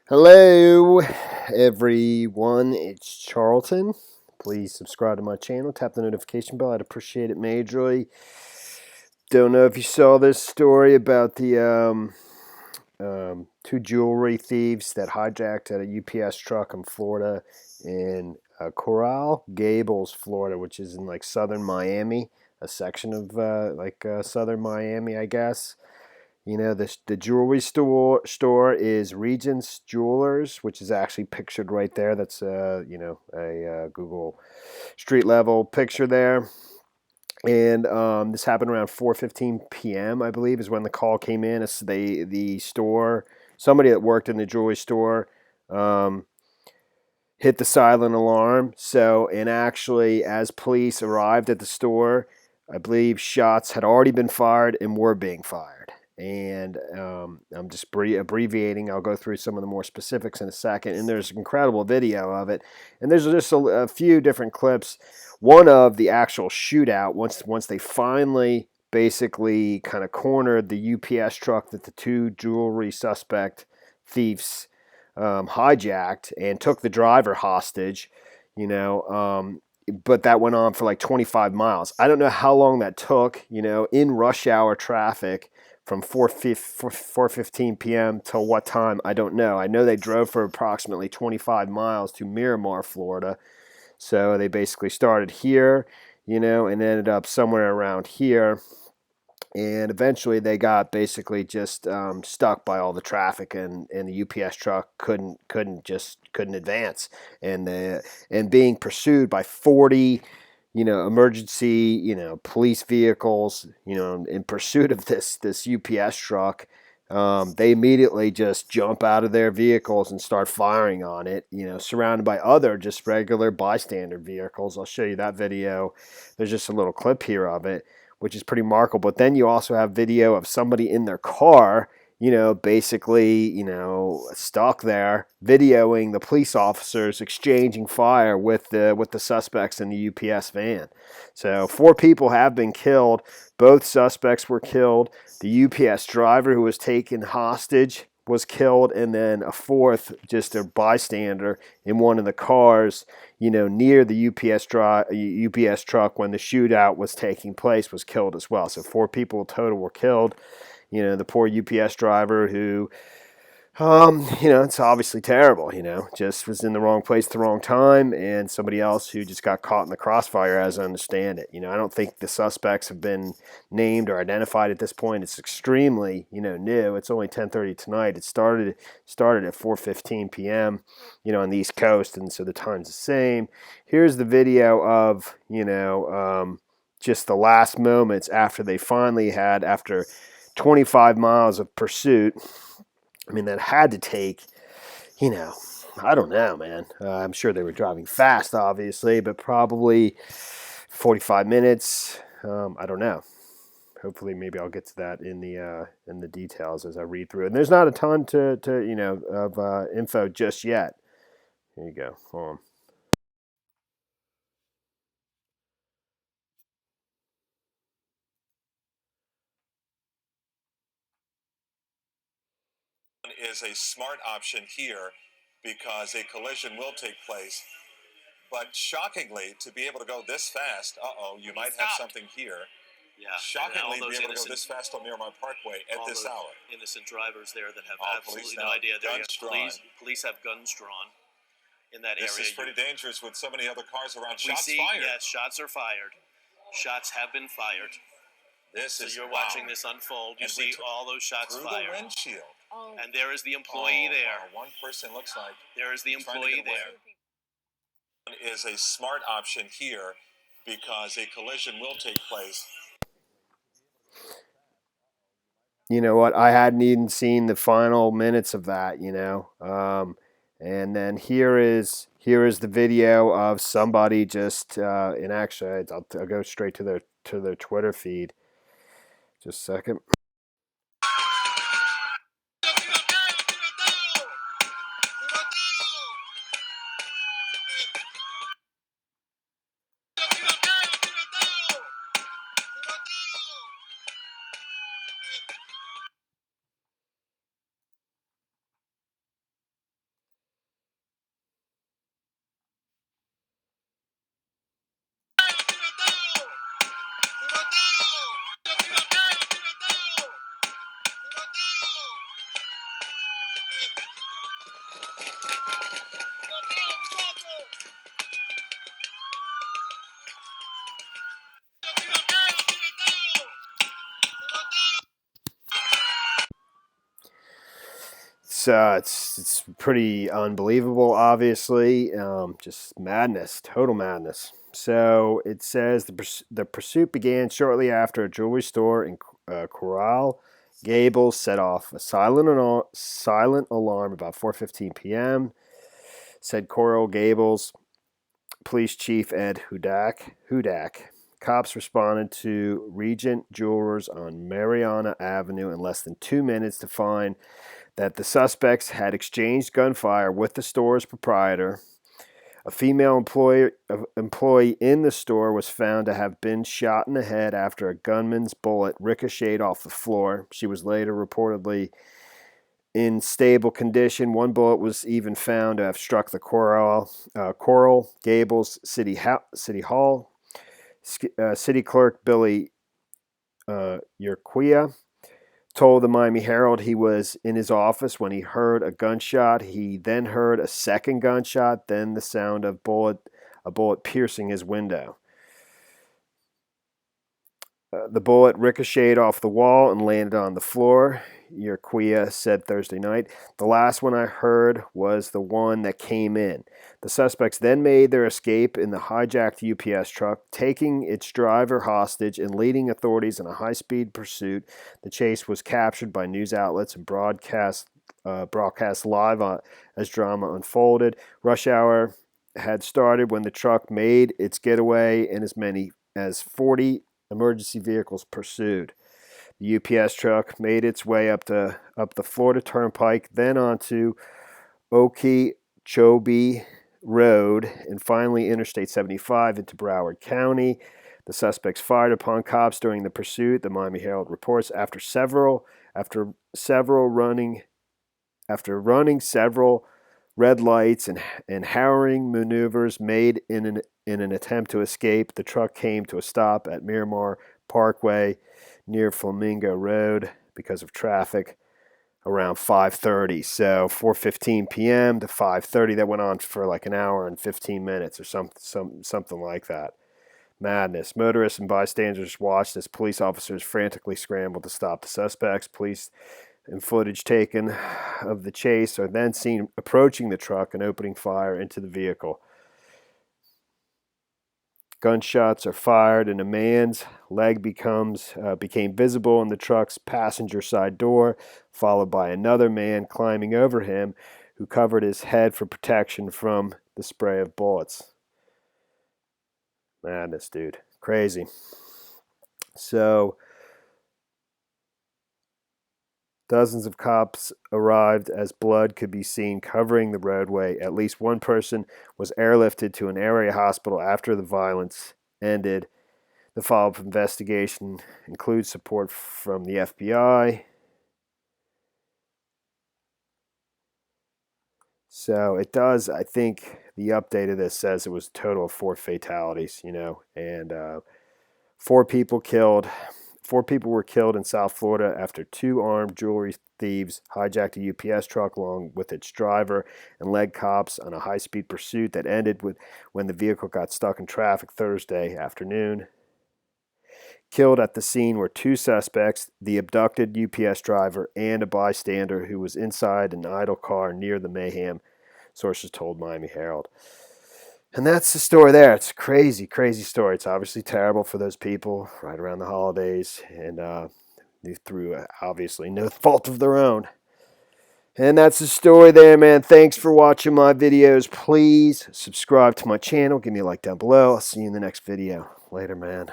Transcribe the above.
Hello, everyone. It's Charlton. Please subscribe to my channel. Tap the notification bell. I'd appreciate it majorly. Don't know if you saw this story about the two jewelry thieves that hijacked at a UPS truck in Florida, in Coral Gables, Florida, which is in like southern Miami, a section of southern Miami, I guess. You know, the jewelry store is Regent's Jewelers, which is actually pictured right there. That's a Google street level picture there. And this happened around 4:15 p.m. I believe is when the call came in. The store, somebody that worked in the jewelry store, um, hit the silent alarm. So, and actually, as police arrived at the store, I believe shots had already been fired and were being fired. And I'm just abbreviating. I'll go through some of the more specifics in a second. And there's incredible video of it. And there's just a few different clips. One of the actual shootout, once they finally basically kind of cornered the UPS truck that the two jewelry suspect thieves hijacked and took the driver hostage, you know, but that went on for like 25 miles. I don't know how long that took, in rush hour traffic from 4:15 p.m. till what time, I don't know. I know they drove for approximately 25 miles to Miramar, Florida. So they basically started here, and ended up somewhere around here, and eventually they got basically just stuck by all the traffic, and the UPS truck couldn't advance, and being pursued by 40 emergency police vehicles in pursuit of this UPS truck. They immediately just jump out of their vehicles and start firing on it, surrounded by other just regular bystander vehicles. I'll show you that video. There's just a little clip here of it, which is pretty remarkable. But then you also have video of somebody in their car, basically, stuck there, videoing the police officers exchanging fire with the suspects in the UPS van. So 4 people have been killed. Both suspects were killed. The UPS driver who was taken hostage was killed, and then a fourth, just a bystander in one of the cars, near the UPS truck when the shootout was taking place, was killed as well. So 4 people total were killed. The poor UPS driver who, it's obviously terrible, just was in the wrong place at the wrong time, and somebody else who just got caught in the crossfire, as I understand it. I don't think the suspects have been named or identified at this point. It's extremely, new. It's only 10:30 tonight. It started at 4:15 p.m., on the East Coast, and so the time's the same. Here's the video of, just the last moments after they finally had, after 25 miles of pursuit. I mean, that had to take, I don't know, man. I'm sure they were driving fast, obviously, but probably 45 minutes. I don't know. Hopefully, maybe I'll get to that in the details as I read through it. And there's not a ton of info just yet. Here you go. Hold on. Is a smart option here because a collision will take place. But shockingly, to be able to go this fast, you might have something here. Yeah, shockingly, to be able to go this fast on Miramar Parkway at this hour. Innocent drivers there that have absolutely no idea. Police have guns drawn in that area. This is pretty dangerous with so many other cars around. Shots fired. Yes, shots are fired. Shots have been fired. You're watching this unfold. You see all those shots fired. Through the windshield. Oh. And there is the employee there. Wow. One person looks like. There is the employee there. Is a smart option here because a collision will take place. You know what? I hadn't even seen the final minutes of that, and then here is the video of somebody just and actually I'll go straight to their Twitter feed. Just a second. So it's pretty unbelievable, obviously. Just madness, total madness. So it says the pursuit began shortly after a jewelry store in Coral Gables set off a silent alarm about 4:15 p.m. Said Coral Gables Police Chief Ed Hudak. Cops responded to Regent Jewelers on Mariana Avenue in less than 2 minutes to find that the suspects had exchanged gunfire with the store's proprietor. A female employee in the store was found to have been shot in the head after a gunman's bullet ricocheted off the floor. She was later reportedly in stable condition. One bullet was even found to have struck the Coral Gables City Hall. City Clerk Billy Urquia told the Miami Herald he was in his office when he heard a gunshot. He then heard a second gunshot, then the sound of a bullet piercing his window. The bullet ricocheted off the wall and landed on the floor, Urquia said Thursday night. The last one I heard was the one that came in. The suspects then made their escape in the hijacked UPS truck, taking its driver hostage and leading authorities in a high-speed pursuit. The chase was captured by news outlets and broadcast live as drama unfolded. Rush hour had started when the truck made its getaway, and as many as 40 emergency vehicles pursued. The UPS truck made its way up the Florida Turnpike, then onto Okeechobee Road, and finally Interstate 75 into Broward County. The suspects fired upon cops during the pursuit, the Miami Herald reports. After running several red lights and harrowing maneuvers made in an attempt to escape, the truck came to a stop at Miramar Parkway near Flamingo Road because of traffic around 5:30. So 4:15 p.m. to 5:30. That went on for like an hour and 15 minutes or something like that. Madness. Motorists and bystanders watched as police officers frantically scrambled to stop the suspects. Police and footage taken of the chase are then seen approaching the truck and opening fire into the vehicle. Gunshots are fired, and a man's leg became visible in the truck's passenger side door, followed by another man climbing over him, who covered his head for protection from the spray of bullets. Madness, dude. Crazy. So, dozens of cops arrived as blood could be seen covering the roadway. At least one person was airlifted to an area hospital after the violence ended. The follow-up investigation includes support from the FBI. So it does, I think the update of this says it was a total of 4 fatalities, and 4 people killed. 4 people were killed in South Florida after 2 armed jewelry thieves hijacked a UPS truck along with its driver and led cops on a high-speed pursuit that ended when the vehicle got stuck in traffic Thursday afternoon. Killed at the scene were 2 suspects, the abducted UPS driver and a bystander who was inside an idle car near the mayhem, sources told Miami Herald. And that's the story there. It's a crazy, crazy story. It's obviously terrible for those people right around the holidays, and through obviously no fault of their own. And that's the story there, man. Thanks for watching my videos. Please subscribe to my channel. Give me a like down below. I'll see you in the next video. Later, man.